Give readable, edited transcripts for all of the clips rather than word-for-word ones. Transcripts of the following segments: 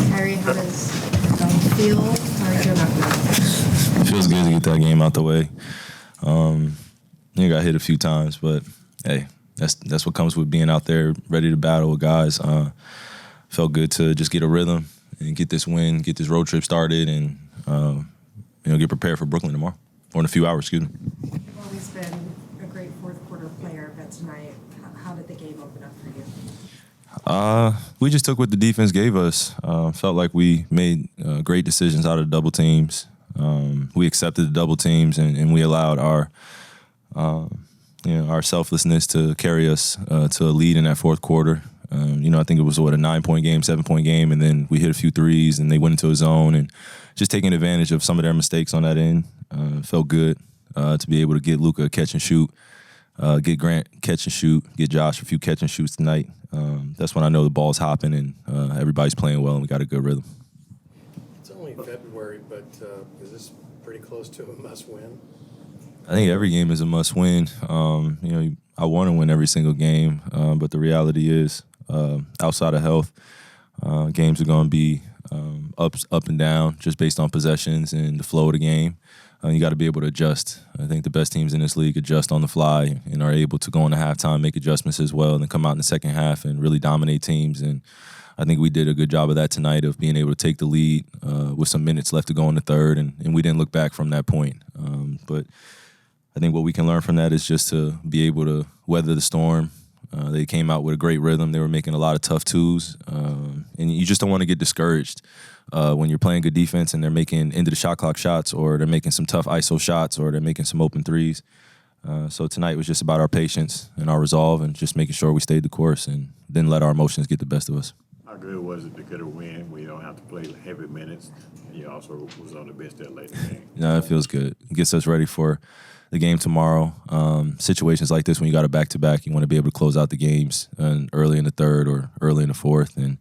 Kyrie, how does it feel? It feels good to get that game out the way. You got hit a few times, but hey, that's what comes with being out there ready to battle with guys. Felt good to just get a rhythm and get this win, get this road trip started, and get prepared for Brooklyn tomorrow, or in a few hours. Excuse me. You've always been a great fourth quarter player, but tonight, how did the game open up for you? We just took what the defense gave us. Felt like we made great decisions out of the double teams. We accepted the double teams, and we allowed our selflessness to carry us to a lead in that fourth quarter. I think it was, a 9-point game, 7-point game, and then we hit a few threes, and they went into a zone, and just taking advantage of some of their mistakes on that end. Felt good to be able to get Luka catch and shoot, get Grant catch and shoot, get Josh a few catch and shoots tonight. That's when I know the ball's hopping and everybody's playing well, and we got a good rhythm. It's only February, but is this pretty close to a must-win? I think every game is a must-win. I want to win every single game, but the reality is, outside of health, games are going to be up and down just based on possessions and the flow of the game. You got to be able to adjust. I think the best teams in this league adjust on the fly and are able to go into halftime, make adjustments as well, and then come out in the second half and really dominate teams. And I think we did a good job of that tonight, of being able to take the lead with some minutes left to go in the third, and we didn't look back from that point. But I think what we can learn from that is just to be able to weather the storm. They came out with a great rhythm. They were making a lot of tough twos. And you just don't want to get discouraged when you're playing good defense and they're making end-of-the-shot clock shots, or they're making some tough ISO shots, or they're making some open threes. So tonight was just about our patience and our resolve and just making sure we stayed the course and didn't let our emotions get the best of us. How good was it to get a win when you don't have to play heavy minutes, and you also was on the bench that late in the game? No, it feels good. It gets us ready for the game tomorrow. Situations like this, when you got a back-to-back, you want to be able to close out the games early in the third or early in the fourth. And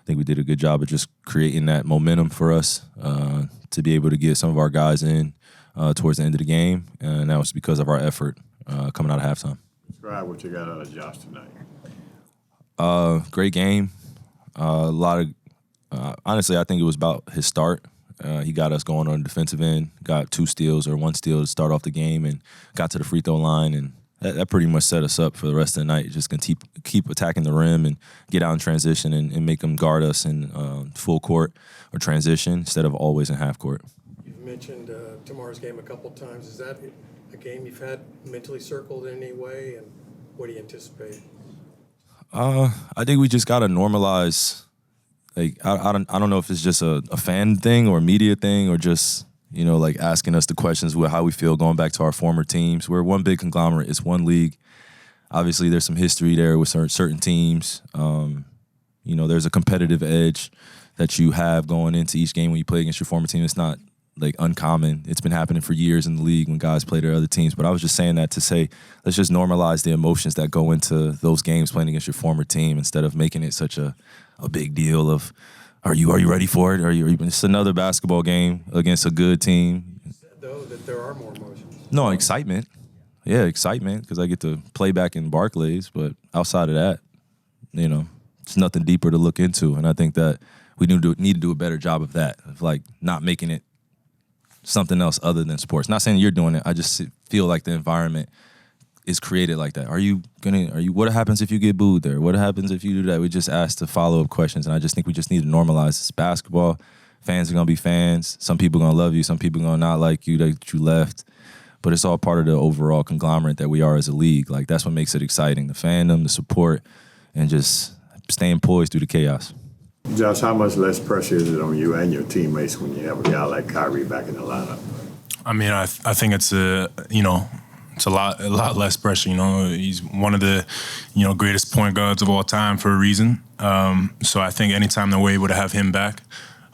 I think we did a good job of just creating that momentum for us to be able to get some of our guys in towards the end of the game. And that was because of our effort coming out of halftime. Describe what you got out of Josh tonight. Great game. A lot of honestly, I think it was about his start. He got us going on the defensive end, got 2 steals or 1 steal to start off the game, and got to the free throw line, and that pretty much set us up for the rest of the night. Just gonna keep attacking the rim and get out in transition and make them guard us in full court or transition instead of always in half court. You've mentioned tomorrow's game a couple times. Is that a game you've had mentally circled in any way, and what do you anticipate? I think we just gotta normalize. Like I don't know if it's just a fan thing or a media thing, or just asking us the questions with how we feel going back to our former teams. We're one big conglomerate. It's one league. Obviously, there's some history there with certain teams. There's a competitive edge that you have going into each game when you play against your former team. It's not uncommon. It's been happening for years in the league when guys play their other teams. But I was just saying that to say, let's just normalize the emotions that go into those games playing against your former team, instead of making it such a big deal of, are you ready for it? It's another basketball game against a good team. You said, though, that there are more emotions. No, excitement. Yeah, excitement, because I get to play back in Barclays. But outside of that, it's nothing deeper to look into. And I think that we need to do a better job of that, of not making it something else other than sports. Not saying you're doing it. I just feel like the environment is created like that. What happens if you get booed there? What happens if you do that? We just ask the follow-up questions, and I just think we just need to normalize this basketball. Fans are going to be fans. Some people are going to love you. Some people are going to not like you that you left. But it's all part of the overall conglomerate that we are as a league. That's what makes it exciting. The fandom, the support, and just staying poised through the chaos. Josh, how much less pressure is it on you and your teammates when you have a guy like Kyrie back in the lineup? I mean, I think it's it's a lot less pressure. He's one of the greatest point guards of all time for a reason. So I think anytime that we're able to have him back,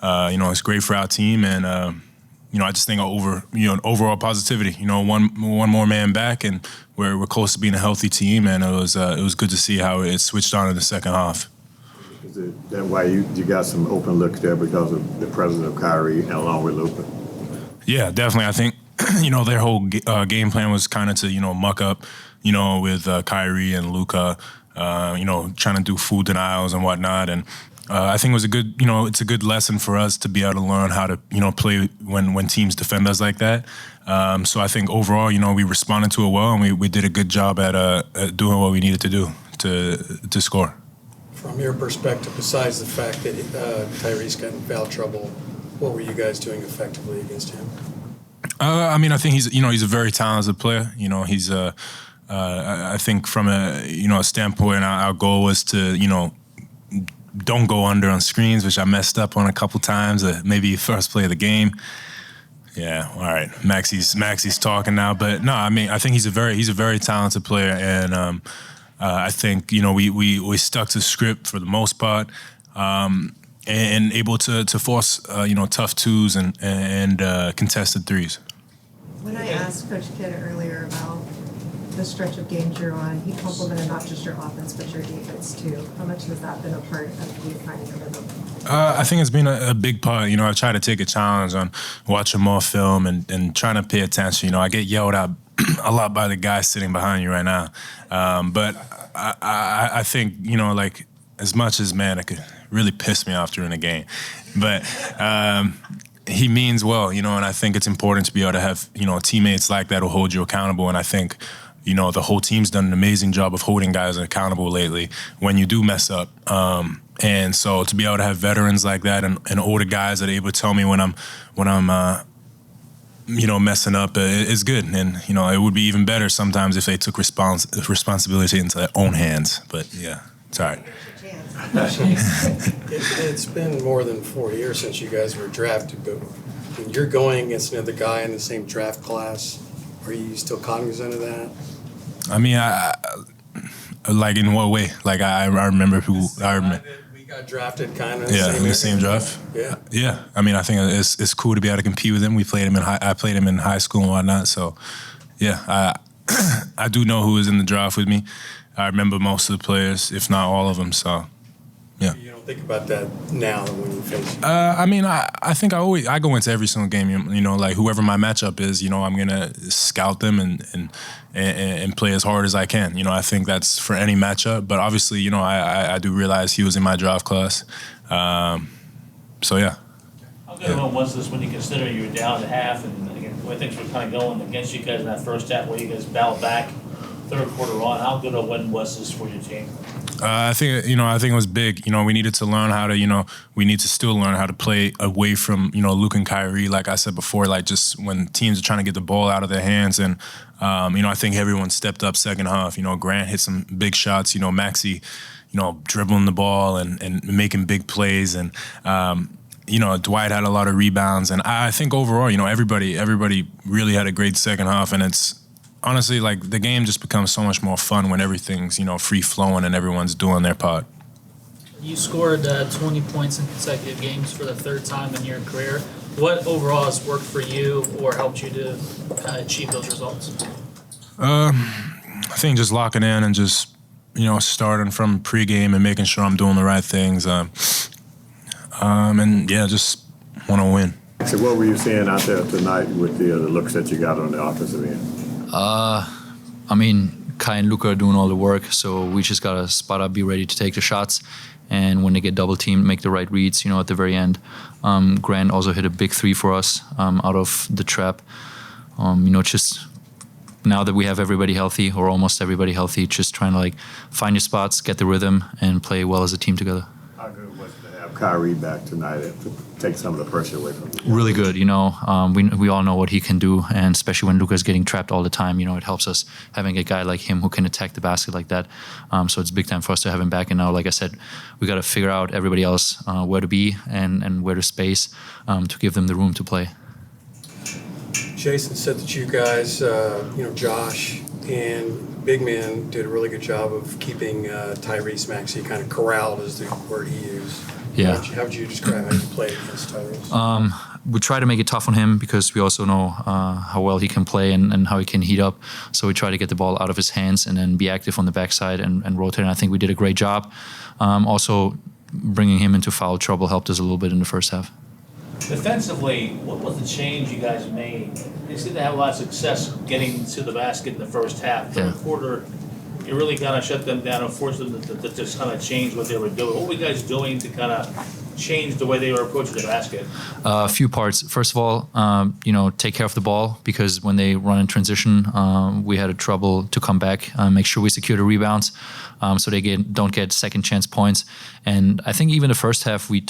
it's great for our team, and I just think overall positivity. One more man back, and we're close to being a healthy team, and it was good to see how it switched on in the second half. Is that why you got some open looks there, because of the presence of Kyrie and along with Luka? Yeah, definitely. I think their whole game plan was kind of to muck up with Kyrie and Luka, trying to do food denials and whatnot, and I think it was a good, it's a good lesson for us to be able to learn how to, play when teams defend us like that. So I think overall, we responded to it well, and we did a good job at doing what we needed to do to score. From your perspective, besides the fact that Tyrese got in foul trouble, what were you guys doing effectively against him? I think he's a very talented player. He's I think from a standpoint, our goal was to, don't go under on screens, which I messed up on a couple times. Maybe first play of the game. Yeah, all right. Maxi's talking now, but no, I think he's a very talented player, and I think we stuck to script for the most part, and able to force tough twos and contested threes. When I asked Coach Kidd earlier about the stretch of games you're on, he complimented not just your offense but your defense too. How much has that been a part of you finding a rhythm? I think it's been a big part. I try to take a challenge on watching more film and trying to pay attention. I get yelled at a lot by the guy sitting behind you right now. But I think, like, as much as, man, it could really piss me off during the game. But he means well, and I think it's important to be able to have, teammates like that who hold you accountable. And I think, the whole team's done an amazing job of holding guys accountable lately when you do mess up. And so to be able to have veterans like that and older guys that are able to tell me when I'm messing up is good. And, it would be even better sometimes if they took responsibility into their own hands. But, yeah, it's all right. It's been more than 4 years since you guys were drafted, but when you're going against another guy in the same draft class, are you still cognizant of that? I like in what way? Like I remember who I remember. We got drafted kind of in the same draft. Yeah. I think it's cool to be able to compete with him. I played him in high school and whatnot. So yeah, I do know who was in the draft with me. I remember most of the players, if not all of them. So yeah. You don't think about that now when you face. I think I go into every single game. Like whoever my matchup is, I'm gonna scout them and play as hard as I can. I think that's for any matchup. But obviously, I do realize he was in my draft class. So yeah. How good of one was this when you consider you were down at half and again, the way things were kind of going against you guys in that first half, where you guys battled back, third quarter on? How good a win was this for your team? I think it was big. We needed to learn how to, we need to still learn how to play away from, Luka and Kyrie. Like I said before, like just when teams are trying to get the ball out of their hands. And, I think everyone stepped up second half. Grant hit some big shots. Maxi, dribbling the ball and making big plays. And, Dwight had a lot of rebounds. And I think overall, everybody really had a great second half. And it's, honestly, like the game just becomes so much more fun when everything's, free flowing and everyone's doing their part. You scored 20 points in consecutive games for the third time in your career. What overall has worked for you or helped you to achieve those results? I think just locking in and just, starting from pregame and making sure I'm doing the right things. And yeah, just want to win. So what were you seeing out there tonight with the looks that you got on the offensive end? Kai and Luka are doing all the work, so we just gotta spot up, be ready to take the shots, and when they get double teamed, make the right reads, at the very end. Grant also hit a big three for us out of the trap. Just now that we have everybody healthy, or almost everybody healthy, just trying to find your spots, get the rhythm, and play well as a team together. How good was it to have Kyrie back tonight to take some of the pressure away from you? Really good, we all know what he can do, and especially when Luka's getting trapped all the time, it helps us having a guy like him who can attack the basket like that. So it's big time for us to have him back, and now, like I said, we got to figure out everybody else where to be and where to space to give them the room to play. Jason said that you guys, Josh and Big Man did a really good job of keeping Tyrese Maxey kind of corralled, is the word he used. Yeah. How would you describe how you played against Tyrese? We try to make it tough on him because we also know how well he can play and how he can heat up. So we try to get the ball out of his hands and then be active on the backside and rotate. And I think we did a great job. Also, bringing him into foul trouble helped us a little bit in the first half. Defensively, what was the change you guys made? They seem to have a lot of success getting to the basket in the first half. Third quarter, you really kind of shut them down and forced them to just kind of change what they were doing. What were you guys doing to kind of change the way they were approaching the basket? A few parts. First of all, take care of the ball, because when they run in transition, we had a trouble to come back. Make sure we secure the rebounds, so they don't get second chance points. And I think even the first half we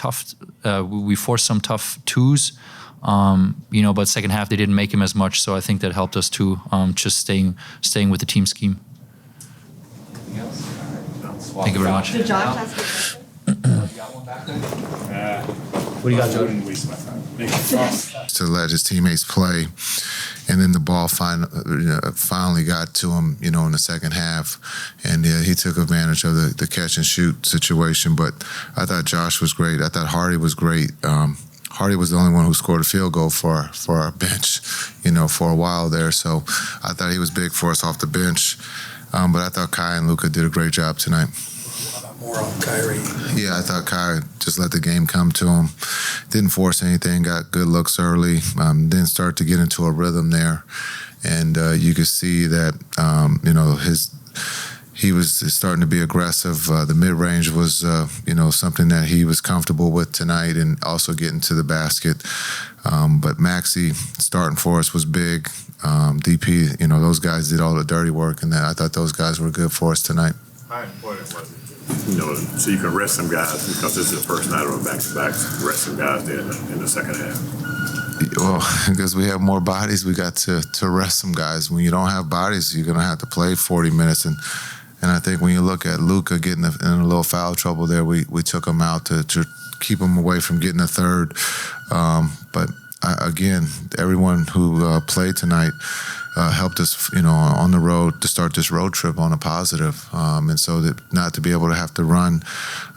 forced some tough twos. But second half they didn't make him as much, so I think that helped us too. Just staying with the team scheme. Thank you very much. Did Josh ask a question? What do you got, Jordan? To let his teammates play, and then the ball finally got to him, in the second half, and he took advantage of the catch and shoot situation. But I thought Josh was great. I thought Hardy was great. Hardy was the only one who scored a field goal for our bench, for a while there. So I thought he was big for us off the bench. But I thought Kai and Luka did a great job tonight. More on Kyrie. Yeah, I thought Kai just let the game come to him. Didn't force anything, got good looks early, didn't start to get into a rhythm there. And you could see that, he was starting to be aggressive. The mid-range was, something that he was comfortable with tonight, and also getting to the basket. But Maxi starting for us was big. DP, those guys did all the dirty work, and I thought those guys were good for us tonight. How important was it? So you can rest some guys, because this is the first night of a back-to-backs, rest some guys there in the second half. Well, because we have more bodies, we got to rest some guys. When you don't have bodies, you're going to have to play 40 minutes. And I think when you look at Luka getting in a little foul trouble there, we took him out to keep him away from getting a third. But again, everyone who played tonight helped us, on the road to start this road trip on a positive. And so that not to be able to have to run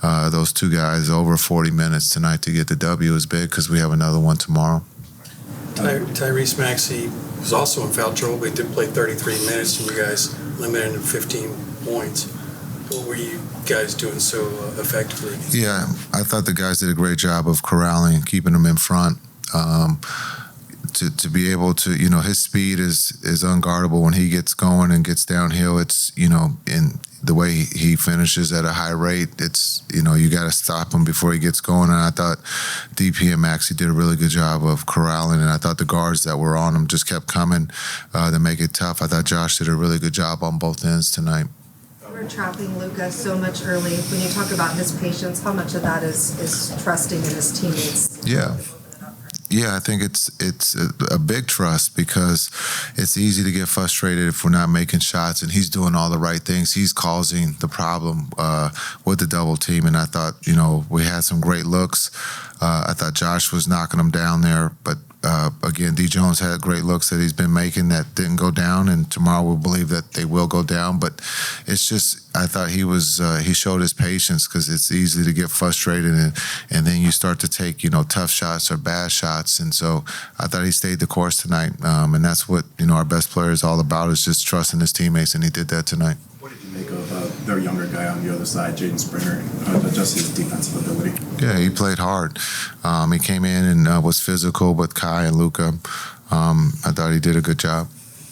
those two guys over 40 minutes tonight to get the W is big, because we have another one tomorrow. Tyrese Maxey was also in foul trouble, but he did play 33 minutes, and you guys limited him to 15 points. What were you guys doing so effectively? Yeah, I thought the guys did a great job of corralling and keeping him in front. To be able to, his speed is unguardable when he gets going and gets downhill. It's, in the way he finishes at a high rate, it's, you got to stop him before he gets going. And I thought DP and Maxi did a really good job of corralling, and I thought the guards that were on him just kept coming to make it tough. I thought Josh did a really good job on both ends tonight. We're trapping Luka so much early. When you talk about his patience, how much of that is trusting in his teammates? Yeah, I think it's a big trust, because it's easy to get frustrated if we're not making shots, and he's doing all the right things. He's causing the problem with the double team, and I thought, we had some great looks. I thought Josh was knocking them down there, but again, D. Jones had great looks that he's been making that didn't go down, and tomorrow we'll believe that they will go down. But it's just, I thought he showed his patience, because it's easy to get frustrated, and then you start to take, tough shots or bad shots. And so I thought he stayed the course tonight, and that's what, our best player is all about, is just trusting his teammates, and he did that tonight. What did you make of their younger guy on the other side, Jaden Springer, just his defensive ability? Yeah, he played hard. He came in and was physical with Kai and Luka. I thought he did a good job.